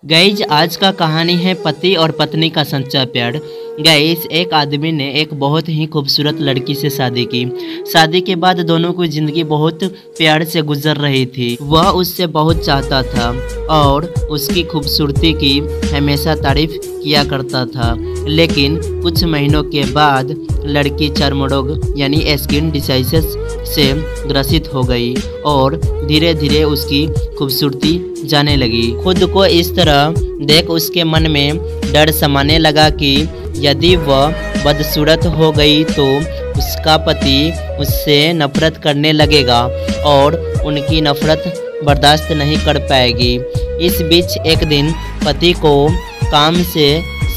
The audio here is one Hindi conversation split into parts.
गाइज आज का कहानी है पति और पत्नी का सच्चा प्यार। गाइज एक आदमी ने एक बहुत ही खूबसूरत लड़की से शादी की। शादी के बाद दोनों की ज़िंदगी बहुत प्यार से गुजर रही थी। वह उससे बहुत चाहता था और उसकी खूबसूरती की हमेशा तारीफ किया करता था। लेकिन कुछ महीनों के बाद लड़की चर्म रोग यानी स्किन डिसीज से ग्रसित हो गई और धीरे धीरे उसकी खूबसूरती जाने लगी। खुद को इस तरह देख उसके मन में डर समाने लगा कि यदि वह बदसूरत हो गई तो उसका पति उससे नफरत करने लगेगा और उनकी नफरत बर्दाश्त नहीं कर पाएगी। इस बीच एक दिन पति को काम से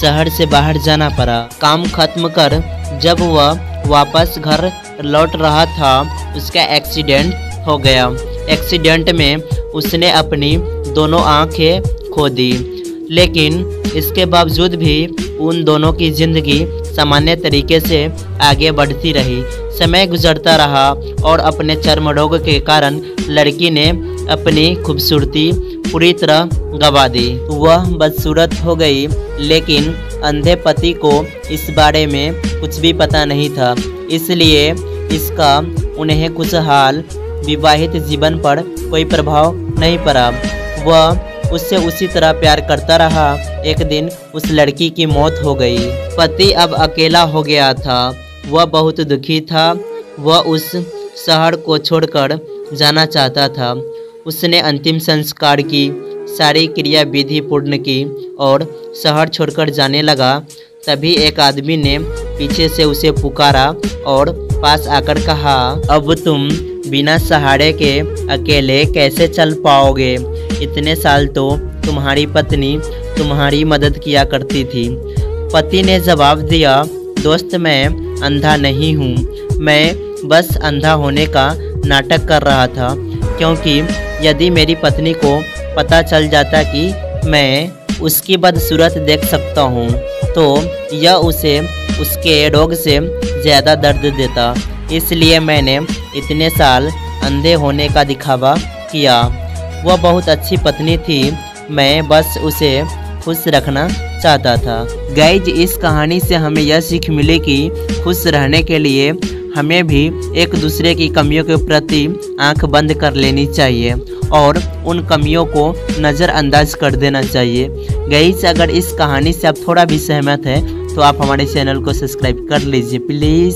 शहर से बाहर जाना पड़ा। काम खत्म कर जब वह वापस घर लौट रहा था उसका एक्सीडेंट हो गया। एक्सीडेंट में उसने अपनी दोनों आंखें खो दी, लेकिन इसके बावजूद भी उन दोनों की ज़िंदगी सामान्य तरीके से आगे बढ़ती रही। समय गुजरता रहा और अपने चर्म रोग के कारण लड़की ने अपनी खूबसूरती पूरी तरह गंवा दी। वह बदसूरत हो गई, लेकिन अंधे पति को इस बारे में कुछ भी पता नहीं था, इसलिए इसका उन्हें खुशहाल विवाहित जीवन पर कोई प्रभाव नहीं पड़ा। वह उससे उसी तरह प्यार करता रहा। एक दिन उस लड़की की मौत हो गई। पति अब अकेला हो गया था। वह बहुत दुखी था। वह उस शहर को छोड़कर जाना चाहता था। उसने अंतिम संस्कार की सारी क्रिया विधि पूर्ण की और शहर छोड़कर जाने लगा। तभी एक आदमी ने पीछे से उसे पुकारा और पास आकर कहा, अब तुम बिना सहारे के अकेले कैसे चल पाओगे? इतने साल तो तुम्हारी पत्नी तुम्हारी मदद किया करती थी। पति ने जवाब दिया, दोस्त मैं अंधा नहीं हूँ, मैं बस अंधा होने का नाटक कर रहा था, क्योंकि यदि मेरी पत्नी को पता चल जाता कि मैं उसकी बदसूरत देख सकता हूँ तो यह उसे उसके रोग से ज़्यादा दर्द देता। इसलिए मैंने इतने साल अंधे होने का दिखावा किया। वह बहुत अच्छी पत्नी थी, मैं बस उसे खुश रखना चाहता था। गाइज इस कहानी से हमें यह सीख मिली कि खुश रहने के लिए हमें भी एक दूसरे की कमियों के प्रति आंख बंद कर लेनी चाहिए और उन कमियों को नज़रअंदाज कर देना चाहिए। गाइज अगर इस कहानी से आप थोड़ा भी सहमत हैं तो आप हमारे चैनल को सब्सक्राइब कर लीजिए प्लीज़।